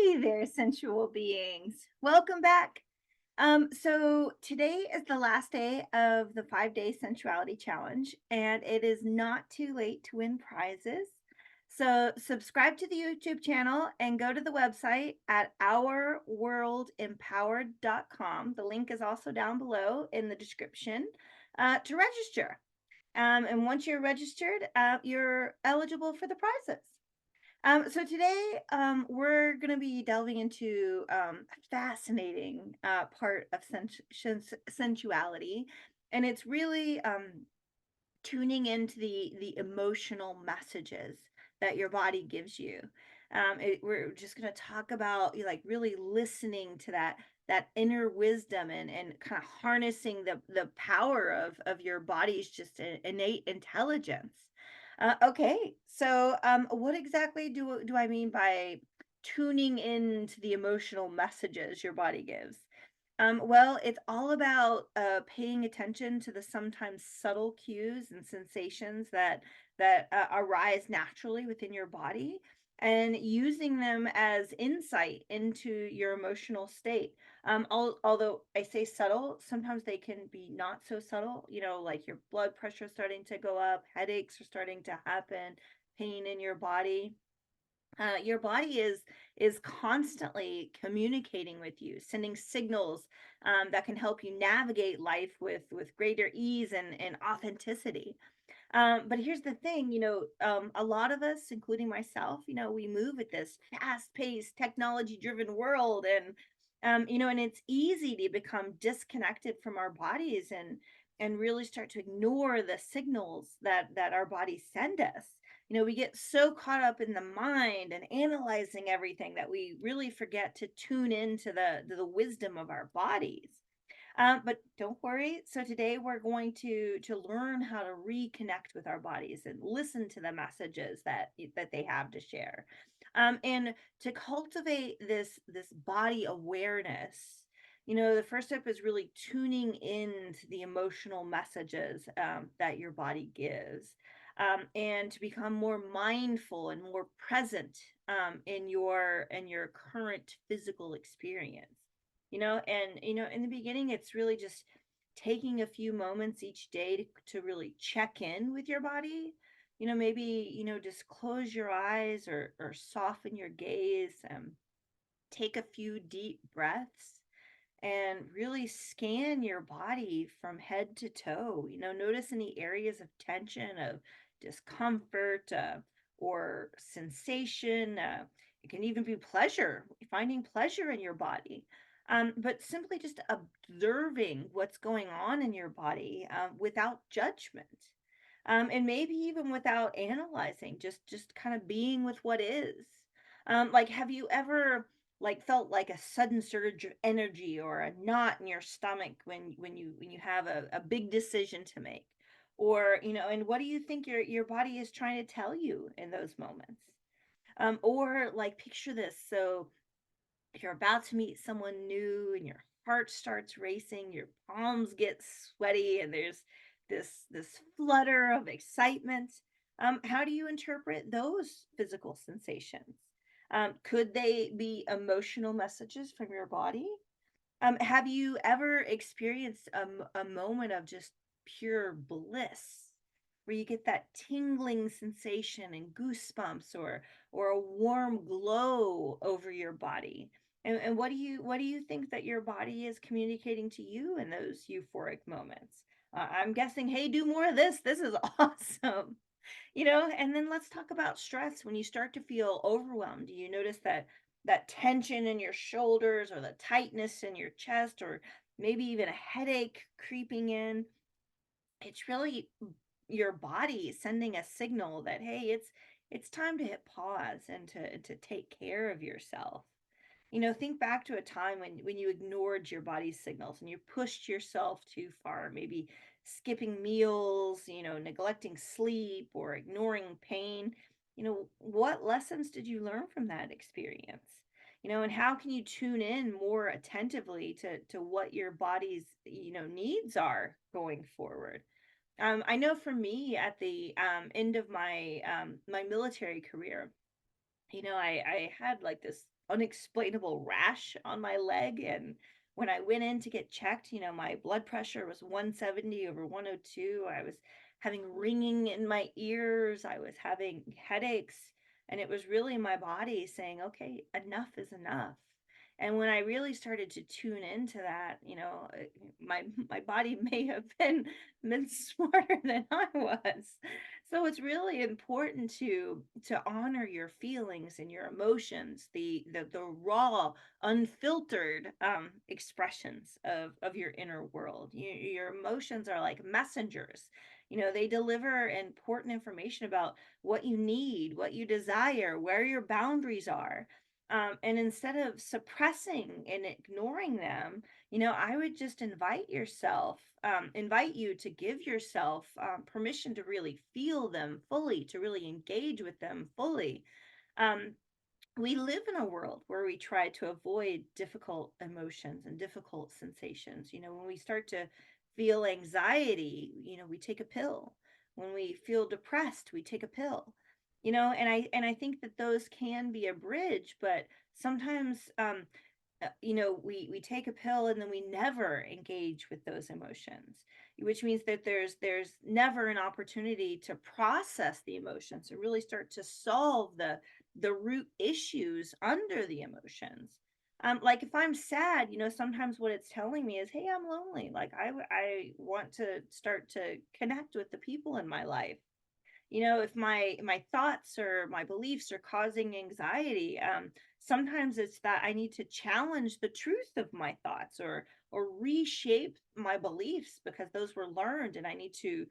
Hey there, sensual beings. Welcome back. So today is the last day of the 5-day sensuality challenge, and it is not too late to win prizes. So subscribe to the YouTube channel and go to the website at ourworldempowered.com. The link is also down below in the description to register. And once you're registered, you're eligible for the prizes. So today, we're going to be delving into a fascinating part of sensuality, and it's really tuning into the emotional messages that your body gives you. We're just going to talk about like really listening to that inner wisdom and kind of harnessing the power of your body's just innate intelligence. Okay, so what exactly do I mean by tuning into the emotional messages your body gives? Well, it's all about paying attention to the sometimes subtle cues and sensations that arise naturally within your body, and using them as insight into your emotional state. Although I say subtle, sometimes they can be not so subtle. Like your blood pressure starting to go up, headaches are starting to happen, pain in your body is constantly communicating with you, sending signals that can help you navigate life with greater ease and authenticity. But here's the thing, a lot of us, including myself, we move at this fast-paced, technology-driven world, and it's easy to become disconnected from our bodies and really start to ignore the signals that our bodies send us. We get so caught up in the mind and analyzing everything that we really forget to tune into the wisdom of our bodies. But don't worry. So today we're going to learn how to reconnect with our bodies and listen to the messages that they have to share, and to cultivate this body awareness. The first step is really tuning into the emotional messages that your body gives, and to become more mindful and more present in your current physical experience. In the beginning, it's really just taking a few moments each day to really check in with your body. Maybe, just close your eyes or soften your gaze, take a few deep breaths and really scan your body from head to toe. Notice any areas of tension, of discomfort, or sensation. It can even be pleasure, finding pleasure in your body. But simply just observing what's going on in your body without judgment. And maybe even without analyzing, just kind of being with what is. Like, have you ever like felt like a sudden surge of energy or a knot in your stomach when you have a big decision to make? Or, and what do you think your body is trying to tell you in those moments? Or like, picture this. So you're about to meet someone new and your heart starts racing, your palms get sweaty, and there's this flutter of excitement. How do you interpret those physical sensations? Could they be emotional messages from your body? Have you ever experienced a moment of just pure bliss where you get that tingling sensation and goosebumps, or a warm glow over your body? And what do you think that your body is communicating to you in those euphoric moments? I'm guessing, hey, do more of this. This is awesome. And then let's talk about stress. When you start to feel overwhelmed, do you notice that tension in your shoulders, or the tightness in your chest, or maybe even a headache creeping in? It's really your body sending a signal that, hey, it's time to hit pause and to take care of yourself. Think back to a time when you ignored your body's signals and you pushed yourself too far, maybe skipping meals, neglecting sleep, or ignoring pain. What lessons did you learn from that experience? And how can you tune in more attentively to what your body's, needs are going forward? I know for me, at the end of my military career, I had like this unexplainable rash on my leg. And when I went in to get checked, my blood pressure was 170 over 102. I was having ringing in my ears. I was having headaches. And it was really my body saying, okay, enough is enough. And when I really started to tune into that, my body may have been smarter than I was. So it's really important to honor your feelings and your emotions, the raw, unfiltered expressions of your inner world. Your emotions are like messengers. They deliver important information about what you need, what you desire, where your boundaries are. And instead of suppressing and ignoring them, I would just invite you to give yourself permission to really feel them fully, to really engage with them fully. Um, we live in a world where we try to avoid difficult emotions and difficult sensations. When we start to feel anxiety, we take a pill. When we feel depressed, we take a pill. And I think that those can be a bridge, but sometimes we take a pill and then we never engage with those emotions, which means that there's never an opportunity to process the emotions and really start to solve the root issues under the emotions. Like if I'm sad, sometimes what it's telling me is, hey, I'm lonely. Like I want to start to connect with the people in my life. If my thoughts or my beliefs are causing anxiety, sometimes it's that I need to challenge the truth of my thoughts, or reshape my beliefs because those were learned, and I need to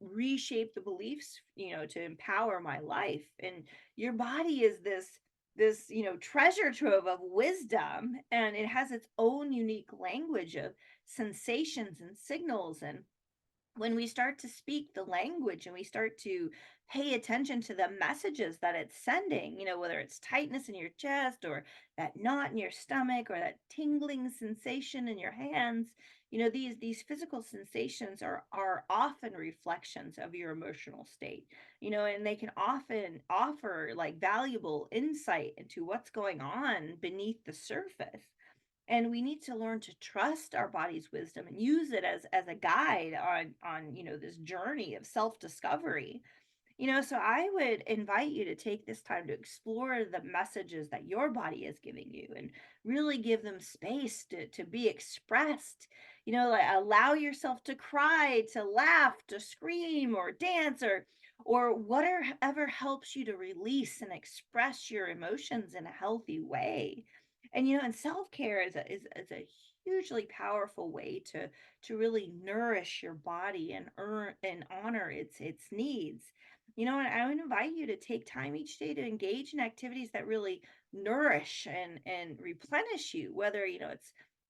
reshape the beliefs, to empower my life. And your body is this treasure trove of wisdom, and it has its own unique language of sensations and signals. And when we start to speak the language and we start to pay attention to the messages that it's sending, whether it's tightness in your chest, or that knot in your stomach, or that tingling sensation in your hands, these physical sensations are often reflections of your emotional state, and they can often offer like valuable insight into what's going on beneath the surface. And we need to learn to trust our body's wisdom and use it as a guide on this journey of self-discovery. So I would invite you to take this time to explore the messages that your body is giving you, and really give them space to be expressed. Like allow yourself to cry, to laugh, to scream, or dance, or whatever helps you to release and express your emotions in a healthy way. And self-care is a hugely powerful way to really nourish your body and earn and honor its needs. And I would invite you to take time each day to engage in activities that really nourish and replenish you, whether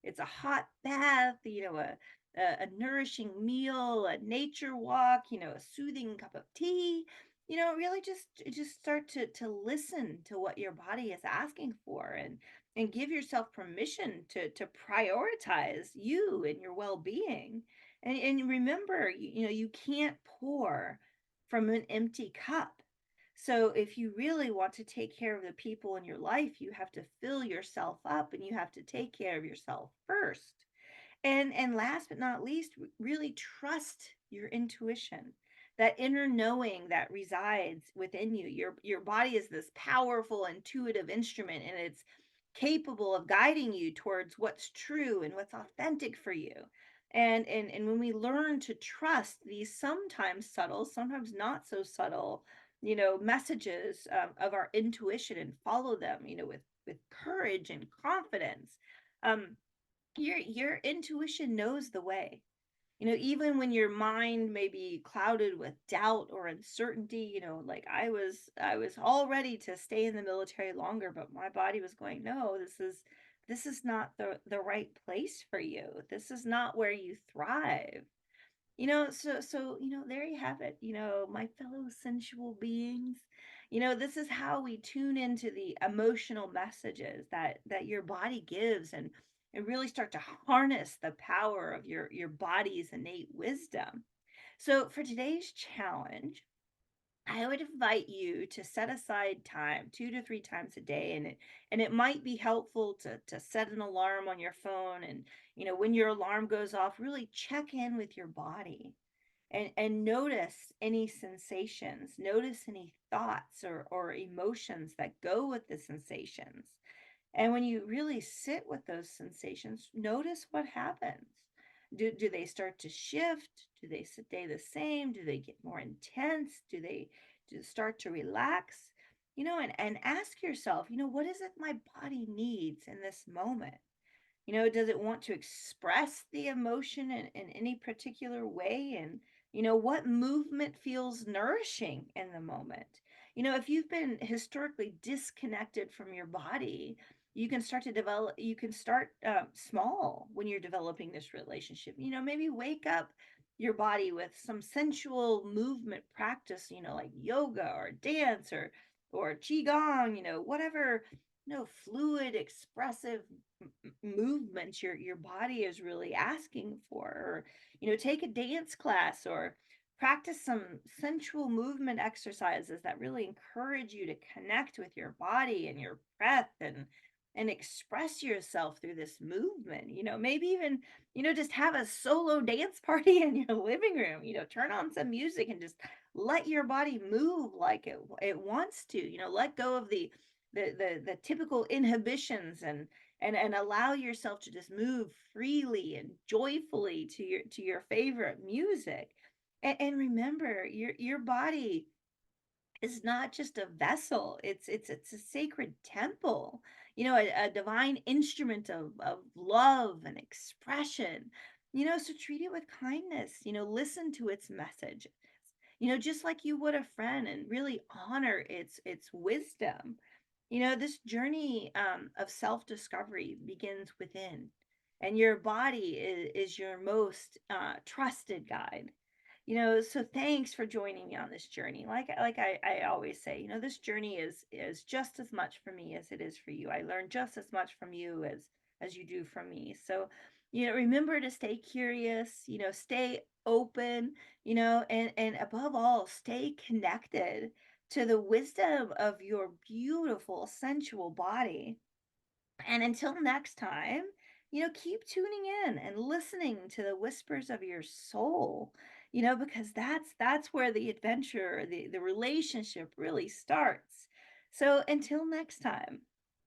it's a hot bath, a nourishing meal, a nature walk, a soothing cup of tea. Really just start to listen to what your body is asking for, and give yourself permission to prioritize you and your well-being. And remember, you can't pour from an empty cup. So if you really want to take care of the people in your life, you have to fill yourself up, and you have to take care of yourself first. And last but not least, really trust your intuition, that inner knowing that resides within you. Your body is this powerful intuitive instrument, and it's capable of guiding you towards what's true and what's authentic for you. And when we learn to trust these sometimes subtle, sometimes not so subtle, messages of our intuition, and follow them, with courage and confidence, um, your intuition knows the way. Even when your mind may be clouded with doubt or uncertainty, like I was all ready to stay in the military longer, but my body was going, no, this is not the right place for you. This is not where you thrive. So there you have it, my fellow sensual beings. This is how we tune into the emotional messages that your body gives, and really start to harness the power of your body's innate wisdom. So for today's challenge, I would invite you to set aside time 2 to 3 times a day, and it might be helpful to set an alarm on your phone, and when your alarm goes off, really check in with your body and notice any sensations, notice any thoughts or emotions that go with the sensations. And when you really sit with those sensations, notice what happens. Do they start to shift? Do they stay the same? Do they get more intense? Do they start to relax? And ask yourself, what is it my body needs in this moment? Does it want to express the emotion in any particular way? And, what movement feels nourishing in the moment? If you've been historically disconnected from your body, you can start small when you're developing this relationship. Maybe wake up your body with some sensual movement practice, like yoga or dance or qigong, whatever, fluid, expressive movements your body is really asking for, or take a dance class or practice some sensual movement exercises that really encourage you to connect with your body and your breath and express yourself through this movement. Maybe even just have a solo dance party in your living room. Turn on some music and just let your body move like it wants to. Let go of the typical inhibitions and allow yourself to just move freely and joyfully to your favorite music. And remember, your body is not just a vessel. It's a sacred temple, a divine instrument of love and expression. So treat it with kindness. Listen to its message, just like you would a friend, and really honor its wisdom. This journey of self discovery begins within, and your body is your most trusted guide. So thanks for joining me on this journey. Like I always say, this journey is just as much for me as it is for you. I learn just as much from you as you do from me. So, remember to stay curious, stay open, and above all, stay connected to the wisdom of your beautiful sensual body. And until next time, keep tuning in and listening to the whispers of your soul, because that's where the adventure, the relationship really starts. So until next time.